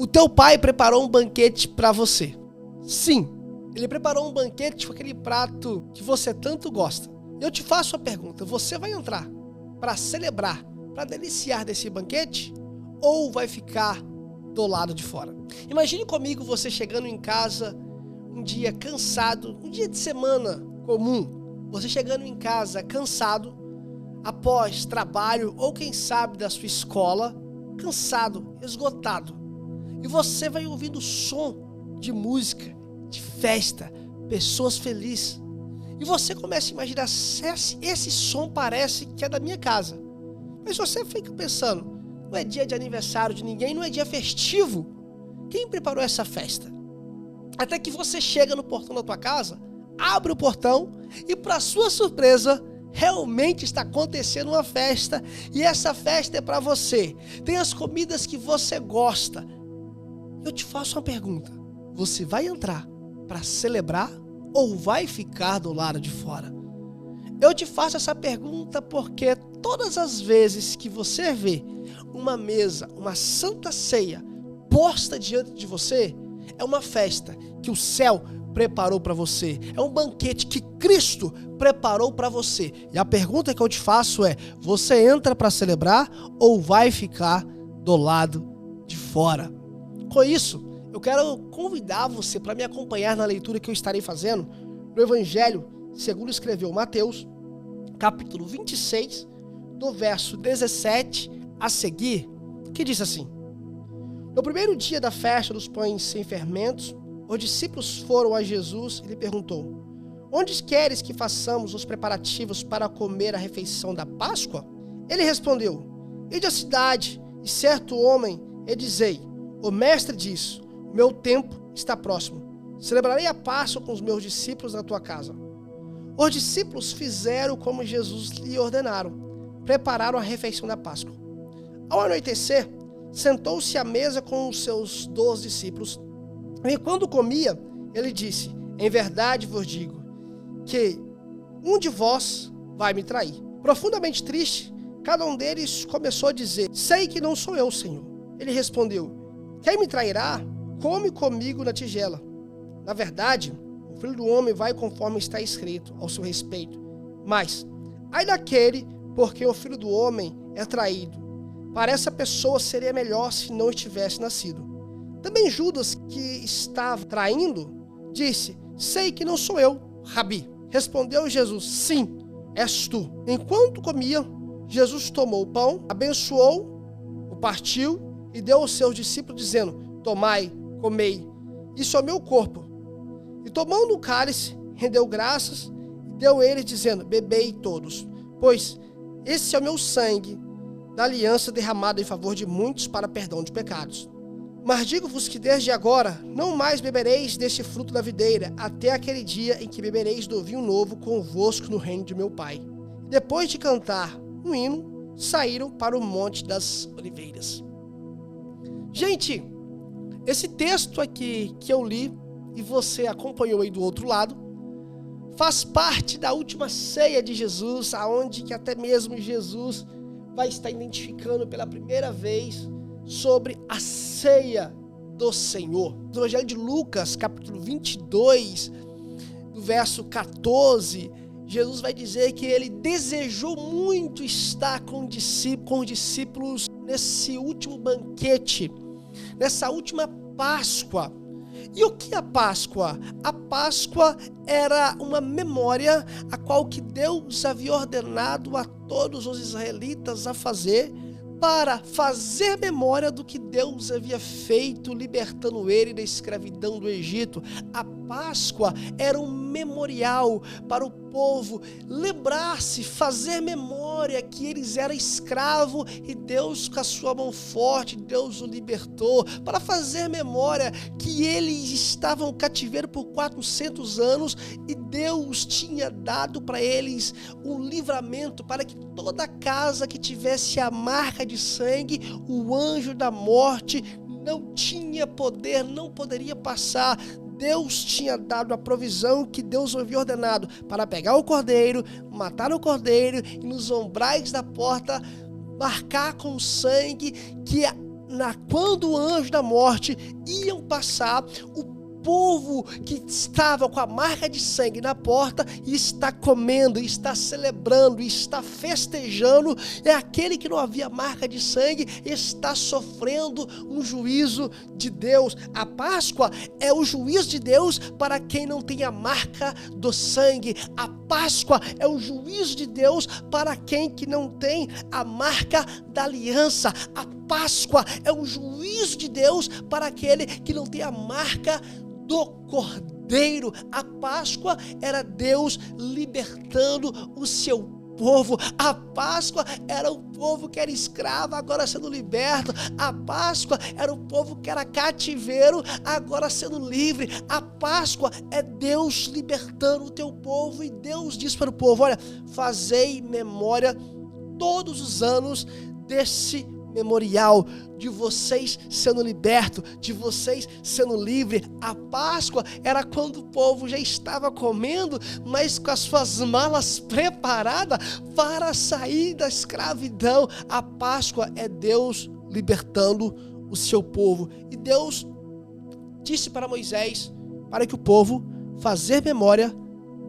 O teu pai preparou um banquete para você. Sim, ele preparou um banquete com aquele prato que você tanto gosta. Eu te faço a pergunta, você vai entrar para celebrar, para deliciar desse banquete? Ou vai ficar do lado de fora? Imagine comigo você chegando em casa um dia cansado, um dia de semana comum. Você chegando em casa cansado, após trabalho ou quem sabe da sua escola, cansado, esgotado. E você vai ouvindo som de música, de festa, pessoas felizes. E você começa a imaginar, esse som parece que é da minha casa. Mas você fica pensando, não é dia de aniversário de ninguém, não é dia festivo. Quem preparou essa festa? Até que você chega no portão da tua casa, abre o portão e, para sua surpresa, realmente está acontecendo uma festa. E essa festa é para você. Tem as comidas que você gosta. Eu te faço uma pergunta. Você vai entrar para celebrar ou vai ficar do lado de fora? Eu te faço essa pergunta porque todas as vezes que você vê uma mesa, uma santa ceia posta diante de você, é uma festa que o céu preparou para você. É um banquete que Cristo preparou para você. E a pergunta que eu te faço é, você entra para celebrar ou vai ficar do lado de fora? Com isso, eu quero convidar você para me acompanhar na leitura que eu estarei fazendo no Evangelho segundo escreveu Mateus, capítulo 26, do verso 17 a seguir, que diz assim: No primeiro dia da festa dos pães sem fermentos, os discípulos foram a Jesus e lhe perguntou: Onde queres que façamos os preparativos para comer a refeição da Páscoa? Ele respondeu: Ide à cidade, e certo homem e dizei: O mestre diz, o meu tempo está próximo. Celebrarei a Páscoa com os meus discípulos na tua casa. Os discípulos fizeram como Jesus lhe ordenaram. Prepararam a refeição da Páscoa. Ao anoitecer, sentou-se à mesa com os seus 12 discípulos. E quando comia, ele disse: Em verdade vos digo, que um de vós vai me trair. Profundamente triste, cada um deles começou a dizer: Sei que não sou eu, Senhor. Ele respondeu: Quem me trairá, come comigo na tigela. Na verdade, o Filho do Homem vai conforme está escrito ao seu respeito. Mas, ai daquele por quem o Filho do Homem é traído. Para essa pessoa seria melhor se não estivesse nascido. Também Judas, que estava traindo, disse: Sei que não sou eu, Rabi. Respondeu Jesus: Sim, és tu. Enquanto comia, Jesus tomou o pão, abençoou, o partiu e deu aos seus discípulos, dizendo: Tomai, comei, isso é o meu corpo. E tomando o cálice, rendeu graças e deu eles, dizendo: Bebei todos, pois esse é o meu sangue da aliança derramada em favor de muitos para perdão de pecados. Mas digo-vos que desde agora não mais bebereis deste fruto da videira, até aquele dia em que bebereis do vinho novo convosco no reino de meu Pai. Depois de cantar um hino, saíram para o Monte das Oliveiras. Gente, esse texto aqui que eu li e você acompanhou aí do outro lado, faz parte da última ceia de Jesus, aonde que até mesmo Jesus vai estar identificando pela primeira vez sobre a ceia do Senhor. No Evangelho de Lucas, capítulo 22, do verso 14, Jesus vai dizer que ele desejou muito estar com os discípulos nesse último banquete, nessa última Páscoa. E o que é a Páscoa? A Páscoa era uma memória a qual que Deus havia ordenado a todos os israelitas a fazer, para fazer memória do que Deus havia feito, libertando ele da escravidão do Egito. A Páscoa era um memorial para o povo lembrar-se, fazer memória que eles eram escravos e Deus, com a sua mão forte, Deus o libertou, para fazer memória que eles estavam em cativeiro por 400 anos e Deus tinha dado para eles um livramento para que toda casa que tivesse a marca de sangue, o anjo da morte não tinha poder, não poderia passar. Deus tinha dado a provisão que Deus havia ordenado para pegar o cordeiro, matar o cordeiro e nos umbrais da porta marcar com sangue que quando o anjo da morte iam passar, o povo que estava com a marca de sangue na porta e está comendo, está celebrando, está festejando, é aquele que não havia marca de sangue, está sofrendo um juízo de Deus. A Páscoa é o juízo de Deus para quem não tem a marca do sangue. A Páscoa é o juízo de Deus para quem que não tem a marca da aliança. A Páscoa é o juízo de Deus para aquele que não tem a marca do Cordeiro. A Páscoa era Deus libertando o seu povo. A Páscoa era o povo que era escravo, agora sendo liberto. A Páscoa era o povo que era cativeiro, agora sendo livre. A Páscoa é Deus libertando o teu povo. E Deus diz para o povo: olha, fazei memória todos os anos desse memorial, de vocês sendo libertos, de vocês sendo livres. A Páscoa era quando o povo já estava comendo, mas com as suas malas preparadas para sair da escravidão. A Páscoa é Deus libertando o seu povo. E Deus disse para Moisés para que o povo fazer memória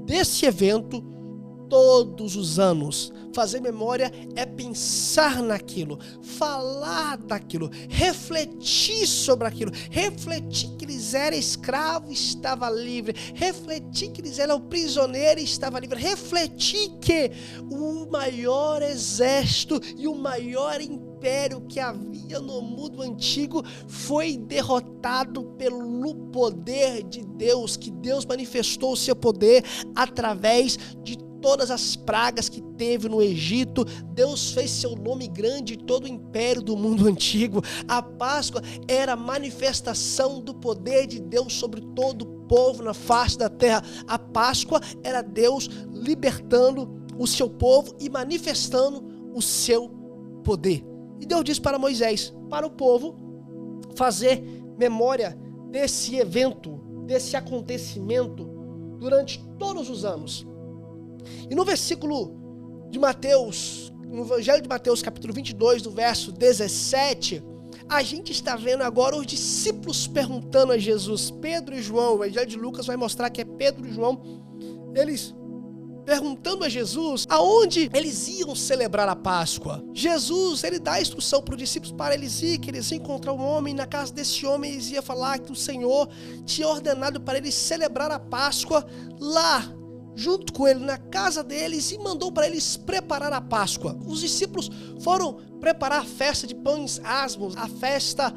desse evento todos os anos. Fazer memória é pensar naquilo, falar daquilo, refletir sobre aquilo, refletir que eles eram escravos e estava livre, refletir que eles eram prisioneiros e estava livre, refletir que o maior exército e o maior império que havia no mundo antigo foi derrotado pelo poder de Deus, que Deus manifestou o seu poder através de todas as pragas que teve no Egito. Deus fez seu nome grande em todo o império do mundo antigo. A Páscoa era a manifestação do poder de Deus sobre todo o povo na face da terra. A Páscoa era Deus libertando o seu povo e manifestando o seu poder. E Deus disse para Moisés, para o povo, fazer memória desse evento, desse acontecimento durante todos os anos. E no versículo de Mateus, no Evangelho de Mateus, capítulo 22, do verso 17, a gente está vendo agora os discípulos perguntando a Jesus. Pedro e João, o Evangelho de Lucas vai mostrar que é Pedro e João, eles perguntando a Jesus aonde eles iam celebrar a Páscoa. Jesus, ele dá a instrução para os discípulos para eles ir, que eles iam encontrar um homem, na casa desse homem eles iam falar que o Senhor tinha ordenado para eles celebrar a Páscoa lá, junto com ele, na casa deles, e mandou para eles preparar a Páscoa. Os discípulos foram preparar a festa de pães asmos, a festa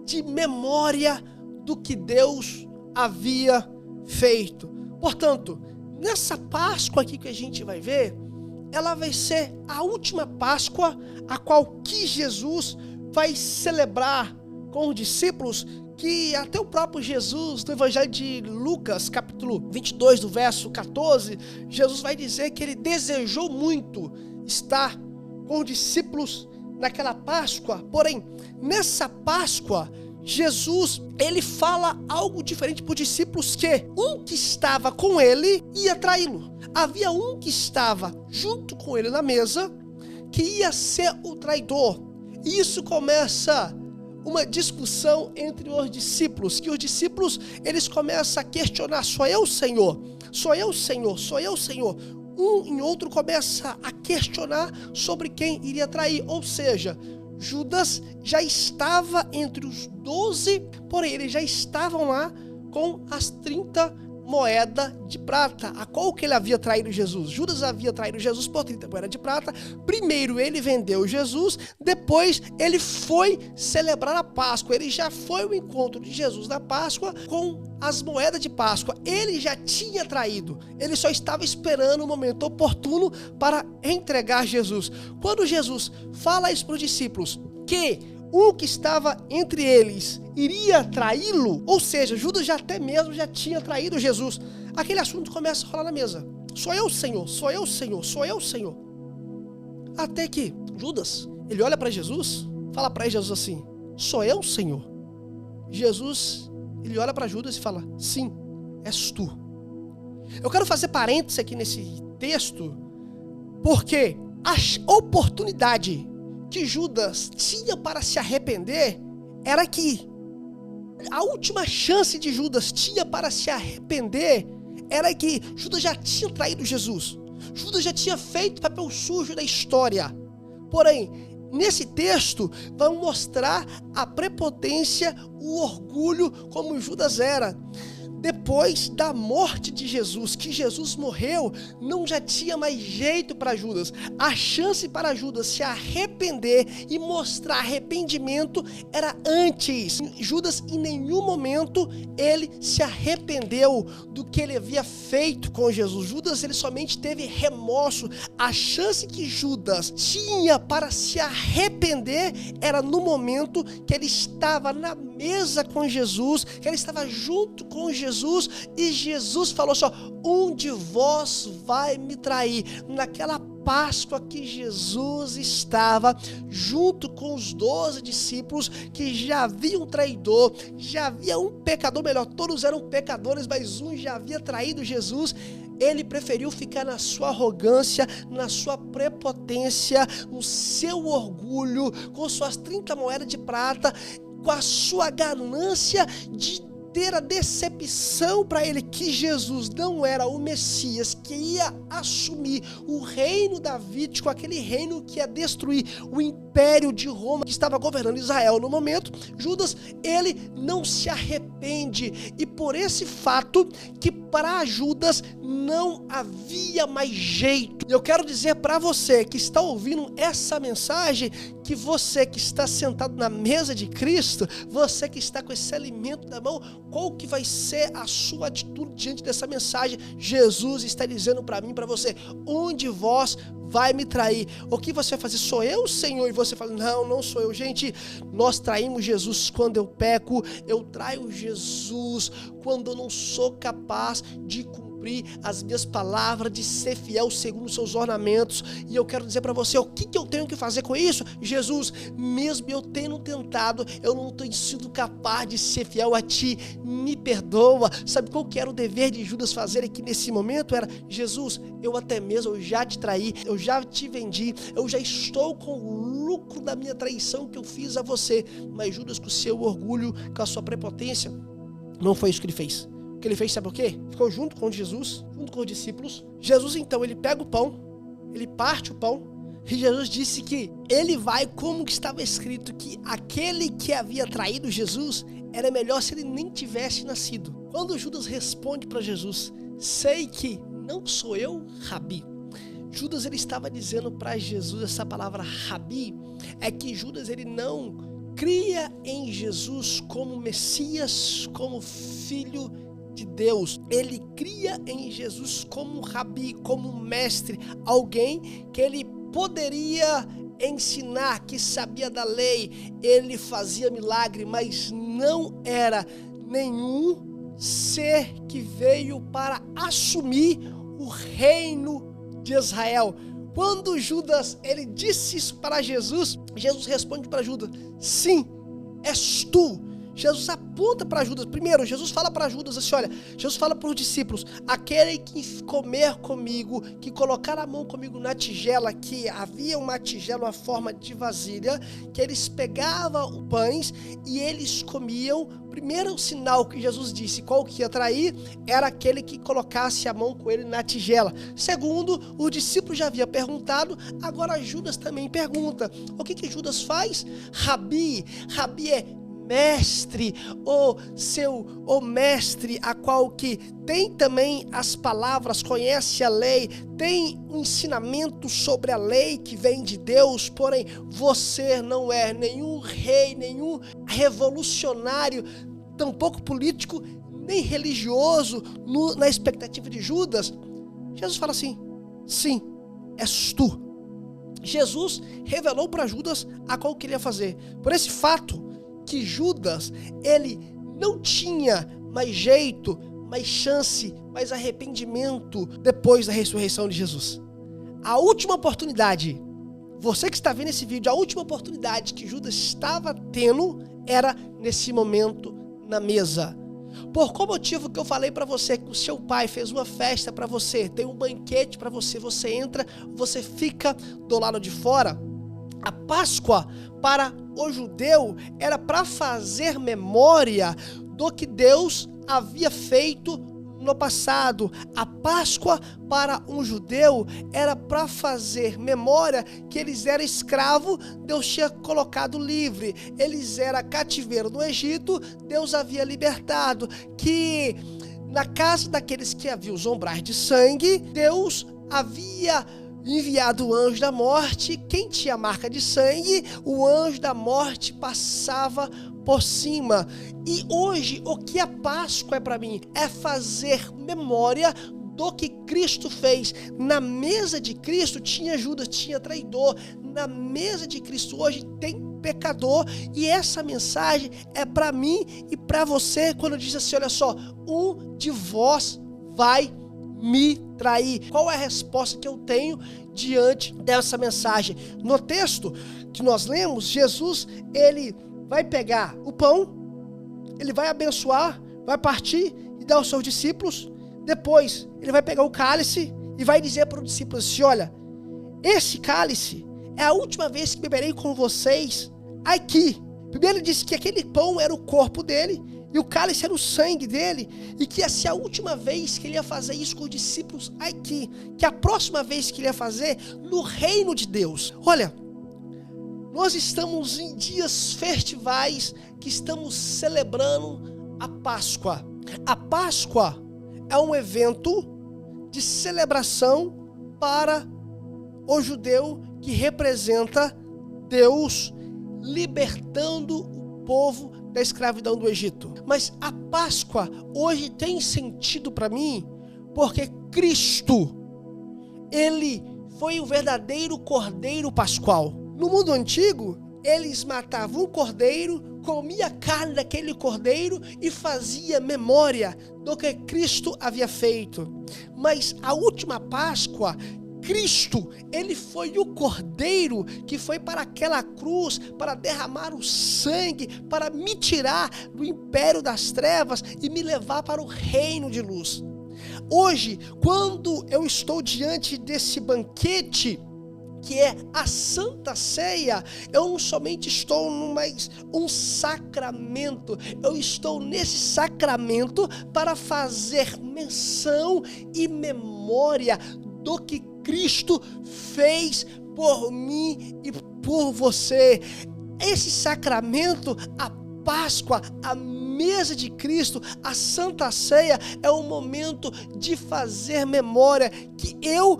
de memória do que Deus havia feito. Portanto, nessa Páscoa aqui que a gente vai ver, ela vai ser a última Páscoa a qual que Jesus vai celebrar com os discípulos, que até o próprio Jesus, no Evangelho de Lucas, capítulo 22, do verso 14, Jesus vai dizer que ele desejou muito estar com os discípulos naquela Páscoa. Porém, nessa Páscoa, Jesus, ele fala algo diferente para os discípulos, que um que estava com ele ia traí-lo. Havia um que estava junto com ele na mesa, que ia ser o traidor. E isso começa uma discussão entre os discípulos, que os discípulos, eles começam a questionar: sou eu, Senhor? Sou eu, Senhor? Sou eu, Senhor? Um em outro começa a questionar sobre quem iria trair. Ou seja, Judas já estava entre os 12, porém eles já estavam lá com as 30 moedas de prata, a qual que ele havia traído Jesus. Judas havia traído Jesus por 30 moedas de prata. Primeiro ele vendeu Jesus, depois ele foi celebrar a Páscoa. Ele já foi ao encontro de Jesus na Páscoa com as moedas de Páscoa. Ele já tinha traído, ele só estava esperando o momento oportuno para entregar Jesus. Quando Jesus fala isso para os discípulos, que um que estava entre eles iria traí-lo, ou seja, Judas já até mesmo já tinha traído Jesus, aquele assunto começa a rolar na mesa: sou eu, Senhor? Sou eu, Senhor? Sou eu, Senhor? Até que Judas, ele olha para Jesus, fala para Jesus assim: sou eu, Senhor? Jesus, ele olha para Judas e fala: sim, és tu. Eu quero fazer parênteses aqui nesse texto, porque a oportunidade que Judas tinha para se arrepender era que a última chance de Judas tinha para se arrepender era que Judas já tinha traído Jesus. Judas já tinha feito papel sujo da história. Porém, nesse texto, vamos mostrar a prepotência, o orgulho como Judas era. Depois da morte de Jesus, que Jesus morreu, não já tinha mais jeito para Judas. A chance para Judas se arrepender e mostrar arrependimento era antes. Judas, em nenhum momento, ele se arrependeu do que ele havia feito com Jesus. Judas, ele somente teve remorso. A chance que Judas tinha para se arrepender era no momento que ele estava na mesa com Jesus, que ele estava junto com Jesus, e Jesus falou só: um de vós vai me trair. Naquela Páscoa que Jesus estava junto com os 12 discípulos, que já havia um traidor, já havia um pecador, melhor, todos eram pecadores, mas um já havia traído Jesus. Ele preferiu ficar na sua arrogância, na sua prepotência, no seu orgulho, com suas 30 moedas de prata, com a sua ganância de ter a decepção para ele que Jesus não era o Messias, que ia assumir o reino davídico, aquele reino que ia destruir o império de Roma que estava governando Israel no momento. Judas, ele não se arrepende, e por esse fato que para Judas não havia mais jeito. Eu quero dizer para você que está ouvindo essa mensagem, que você que está sentado na mesa de Cristo, você que está com esse alimento na mão, qual que vai ser a sua atitude diante dessa mensagem? Jesus está dizendo para mim, para você: um de vós vai me trair. O que você vai fazer? Sou eu, Senhor? E você fala: não, não sou eu. Gente, nós traímos Jesus quando eu peco, eu traio Jesus quando eu não sou capaz de cumprir as minhas palavras, de ser fiel segundo os seus ornamentos. E eu quero dizer para você, o que eu tenho que fazer com isso? Jesus, mesmo eu tendo tentado, eu não tenho sido capaz de ser fiel a ti, me perdoa. Sabe qual que era o dever de Judas fazer aqui nesse momento? Era: Jesus, eu já te traí, eu já te vendi, eu já estou com o lucro da minha traição que eu fiz a você. Mas Judas, com o seu orgulho, com a sua prepotência, não foi isso que ele fez. O que ele fez, sabe o quê? Ficou junto com Jesus, junto com os discípulos. Jesus, então, ele pega o pão, ele parte o pão, e Jesus disse que ele vai, como estava escrito, que aquele que havia traído Jesus, era melhor se ele nem tivesse nascido. Quando Judas responde para Jesus: sei que não sou eu, Rabi. Judas, ele estava dizendo para Jesus, essa palavra Rabi, é que Judas, ele não cria em Jesus como Messias, como Filho de Deus. Ele cria em Jesus como Rabi, como mestre, alguém que ele poderia ensinar, que sabia da lei. Ele fazia milagre, mas não era nenhum ser que veio para assumir o reino de Israel. Quando Judas, ele disse isso para Jesus, Jesus responde para Judas: sim, és tu. Jesus aponta para Judas. Primeiro, Jesus fala para Judas assim, olha, Jesus fala para os discípulos: aquele que comer comigo, que colocar a mão comigo na tigela, que havia uma tigela, uma forma de vasilha, que eles pegavam pães e eles comiam. Primeiro sinal que Jesus disse qual que ia trair era aquele que colocasse a mão com ele na tigela. Segundo, os discípulos já haviam perguntado, agora Judas também pergunta. O que Judas faz? Rabi é mestre, ou mestre, a qual que tem também as palavras, conhece a lei, tem um ensinamento sobre a lei que vem de Deus. Porém, você não é nenhum rei, nenhum revolucionário, tampouco político, nem religioso, na expectativa de Judas. Jesus fala assim: sim, és tu. Jesus revelou para Judas a qual queria fazer. Por esse fato que Judas, ele não tinha mais jeito, mais chance, mais arrependimento depois da ressurreição de Jesus. A última oportunidade, você que está vendo esse vídeo, a última oportunidade que Judas estava tendo era nesse momento na mesa. Por qual motivo que eu falei para você que o seu pai fez uma festa para você, tem um banquete para você, você entra, você fica do lado de fora? A Páscoa para o judeu era para fazer memória do que Deus havia feito no passado. A Páscoa para um judeu era para fazer memória que eles eram escravos, Deus tinha colocado livre. Eles eram cativeiro no Egito, Deus havia libertado. Que na casa daqueles que haviam zombrar de sangue, Deus havia enviado o anjo da morte. Quem tinha marca de sangue, o anjo da morte passava por cima. E hoje, o que a Páscoa é para mim? É fazer memória do que Cristo fez. Na mesa de Cristo tinha Judas, tinha traidor. Na mesa de Cristo hoje tem pecador. E essa mensagem é para mim e para você, quando diz assim, olha só, um de vós vai me trair. Qual é a resposta que eu tenho diante dessa mensagem? No texto que nós lemos, Jesus, ele vai pegar o pão, ele vai abençoar, vai partir e dar aos seus discípulos. Depois, ele vai pegar o cálice e vai dizer para os discípulos assim, olha, esse cálice é a última vez que beberei com vocês aqui. Primeiro ele disse que aquele pão era o corpo dele, e o cálice era o sangue dele, e que essa é a última vez que ele ia fazer isso com os discípulos aqui, que a próxima vez que ele ia fazer no reino de Deus. Olha, nós estamos em dias festivais que estamos celebrando a Páscoa. A Páscoa é um evento de celebração para o judeu que representa Deus libertando o povo da escravidão do Egito. Mas a Páscoa hoje tem sentido para mim porque Cristo, ele foi o verdadeiro cordeiro pascual. No mundo antigo, eles matavam um cordeiro, comia a carne daquele cordeiro e fazia memória do que Cristo havia feito. Mas a última Páscoa, Cristo, ele foi o cordeiro que foi para aquela cruz para derramar o sangue, para me tirar do império das trevas e me levar para o reino de luz. Hoje, quando eu estou diante desse banquete, que é a Santa Ceia, eu não somente estou mais um sacramento, eu estou nesse sacramento para fazer menção e memória do que Cristo fez por mim e por você. Esse sacramento, a Páscoa, a mesa de Cristo, a Santa Ceia, é um momento de fazer memória que eu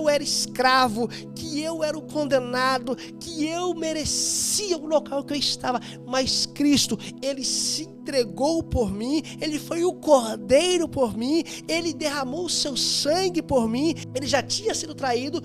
era escravo, que eu era o condenado, que eu merecia o local que eu estava, mas Cristo, ele se entregou por mim, ele foi o cordeiro por mim, ele derramou o seu sangue por mim, ele já tinha sido traído,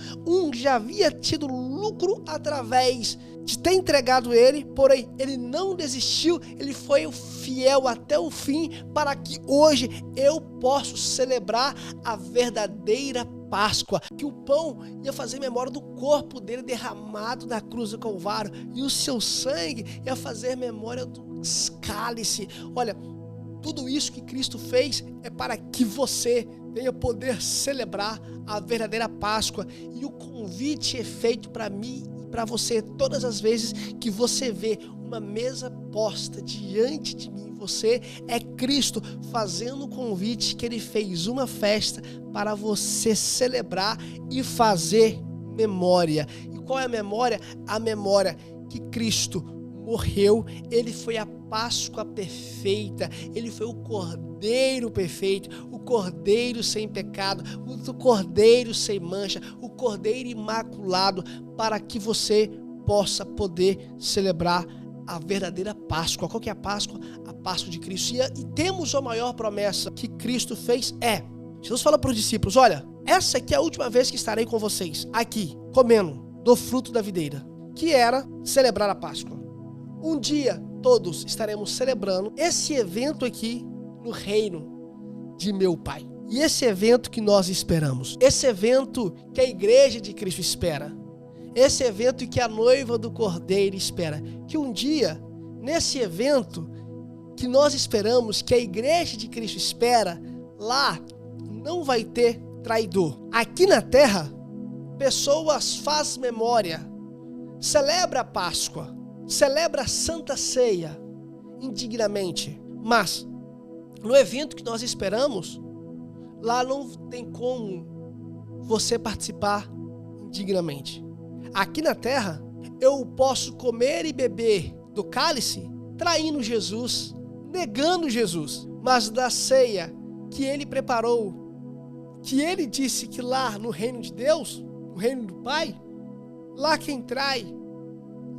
já havia tido lucro através de ter entregado ele, porém ele não desistiu, ele foi fiel até o fim para que hoje eu possa celebrar a verdadeira Páscoa, que o pão ia fazer memória do corpo dele derramado na cruz do Calvário e o seu sangue ia fazer memória do cálice. Olha, tudo isso que Cristo fez é para que você venha poder celebrar a verdadeira Páscoa, e o convite é feito para mim e para você todas as vezes que você vê uma mesa posta diante de mim. Você é Cristo fazendo o convite que ele fez, uma festa para você celebrar e fazer memória. E qual é a memória? A memória que Cristo morreu, ele foi a Páscoa perfeita, ele foi o Cordeiro perfeito, o Cordeiro sem pecado, o Cordeiro sem mancha, o Cordeiro imaculado, para que você possa poder celebrar a verdadeira Páscoa. Qual que é a Páscoa? A Páscoa de Cristo. E temos a maior promessa que Cristo fez Jesus fala para os discípulos, olha, essa aqui é a última vez que estarei com vocês, aqui, comendo do fruto da videira, que era celebrar a Páscoa. Um dia todos estaremos celebrando esse evento aqui no reino de meu Pai. E esse evento que nós esperamos, esse evento que a igreja de Cristo espera, esse evento que a noiva do Cordeiro espera, que um dia, nesse evento que nós esperamos, que a igreja de Cristo espera, lá não vai ter traidor. Aqui na terra, pessoas fazem memória, celebra a Páscoa, celebra a Santa Ceia indignamente, mas no evento que nós esperamos, lá não tem como você participar indignamente. Aqui na terra, eu posso comer e beber do cálice, traindo Jesus, negando Jesus, mas da ceia que ele preparou, que ele disse que lá no reino de Deus, no reino do Pai, lá quem trai,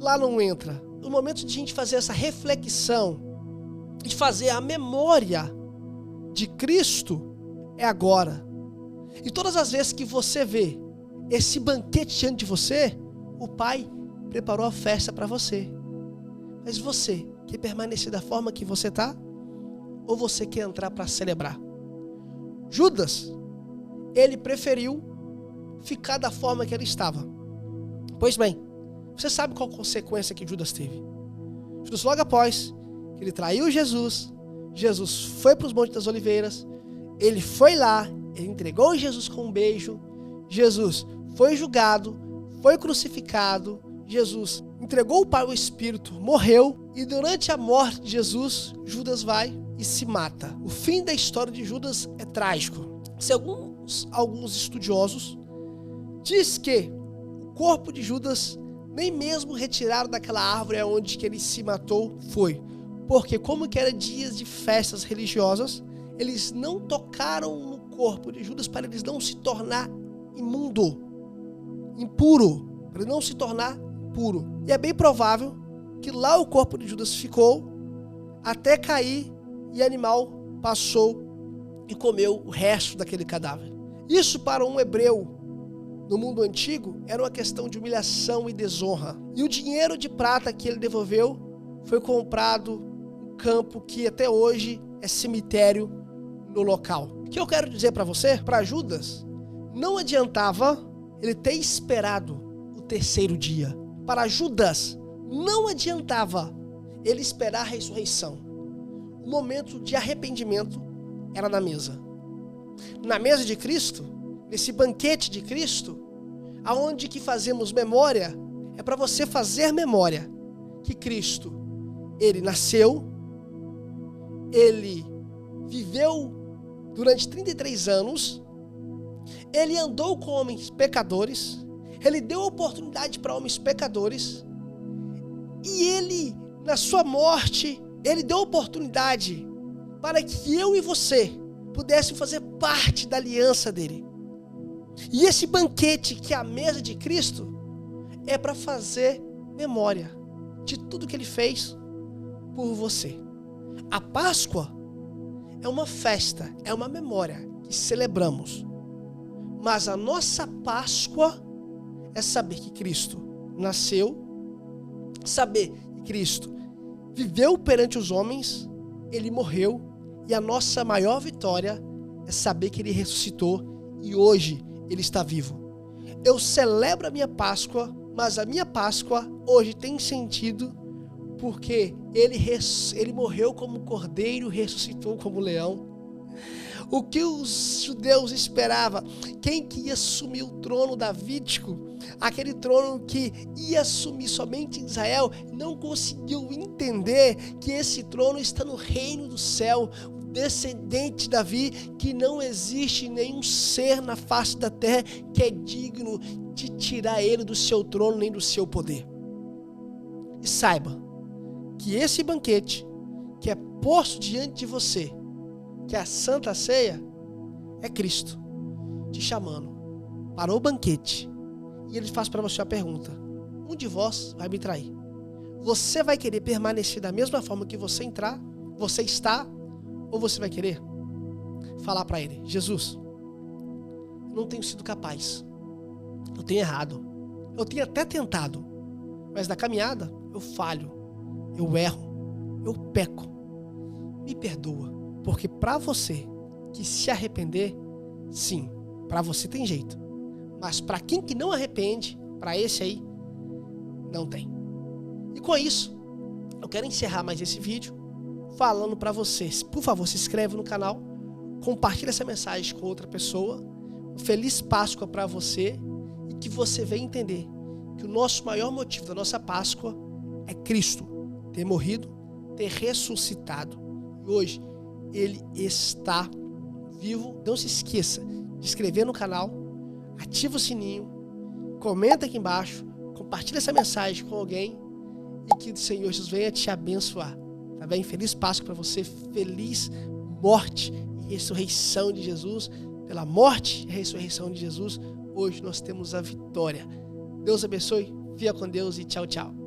lá não entra. No momento de a gente fazer essa reflexão, de fazer a memória de Cristo, é agora. E todas as vezes que você vê esse banquete diante de você, o Pai preparou a festa para você. Mas você quer permanecer da forma que você está? Ou você quer entrar para celebrar? Judas, ele preferiu ficar da forma que ele estava. Pois bem, você sabe qual a consequência que Judas teve. Judas, logo após que ele traiu Jesus, Jesus foi para os Montes das Oliveiras, ele foi lá, ele entregou Jesus com um beijo, Jesus foi julgado, foi crucificado, Jesus entregou o Pai ao Espírito, morreu, e durante a morte de Jesus, Judas vai e se mata. O fim da história de Judas é trágico. Se alguns estudiosos diz que o corpo de Judas nem mesmo retiraram daquela árvore onde que ele se matou foi. Porque como que era dias de festas religiosas, eles não tocaram no corpo de Judas para eles não se tornar imundo, impuro, para ele não se tornar puro. E é bem provável que lá o corpo de Judas ficou até cair e o animal passou e comeu o resto daquele cadáver. Isso para um hebreu no mundo antigo era uma questão de humilhação e desonra. E o dinheiro de prata que ele devolveu foi comprado um campo que até hoje é cemitério no local. O que eu quero dizer para você? Para Judas, não adiantava ele ter esperado o terceiro dia. Para Judas, não adiantava ele esperar a ressurreição. O momento de arrependimento era na mesa. Na mesa de Cristo, nesse banquete de Cristo, aonde que fazemos memória, é para você fazer memória que Cristo, ele nasceu, ele viveu durante 33 anos, ele andou com homens pecadores, ele deu oportunidade para homens pecadores, e ele, na sua morte, ele deu oportunidade para que eu e você pudéssemos fazer parte da aliança dele. E esse banquete, que é a mesa de Cristo, é para fazer memória de tudo que ele fez por você. A Páscoa é uma festa, é uma memória que celebramos. Mas a nossa Páscoa é saber que Cristo nasceu, saber que Cristo viveu perante os homens, ele morreu, e a nossa maior vitória é saber que ele ressuscitou e hoje ele está vivo. Eu celebro a minha Páscoa, mas a minha Páscoa hoje tem sentido porque ele morreu como cordeiro, ressuscitou como leão. O que os judeus esperavam, quem que ia assumir o trono davídico, aquele trono que ia assumir somente em Israel, não conseguiu entender que esse trono está no reino do céu, o descendente de Davi, que não existe nenhum ser na face da terra que é digno de tirar ele do seu trono nem do seu poder. E saiba que esse banquete que é posto diante de você, que é a Santa Ceia, é Cristo te chamando para o banquete. E ele faz para você a pergunta: um de vós vai me trair? Você vai querer permanecer da mesma forma que você está, ou você vai querer falar para ele: Jesus, eu não tenho sido capaz, eu tenho errado, eu tenho até tentado, mas na caminhada eu falho, eu erro, eu peco, me perdoa. Porque para você que se arrepender, sim, para você tem jeito. Mas para quem que não arrepende, para esse aí, não tem. E com isso, eu quero encerrar mais esse vídeo falando para vocês. Por favor, se inscreve no canal, compartilha essa mensagem com outra pessoa. Feliz Páscoa para você e e que você venha entender que o nosso maior motivo da nossa Páscoa é Cristo ter morrido, ter ressuscitado. E hoje Ele está vivo. Não se esqueça de se inscrever no canal, ativa o sininho, comenta aqui embaixo, compartilha essa mensagem com alguém e que o Senhor Jesus venha te abençoar. Tá bem? Feliz Páscoa para você, feliz morte e ressurreição de Jesus. Pela morte e ressurreição de Jesus, hoje nós temos a vitória. Deus abençoe, fica com Deus e tchau, tchau.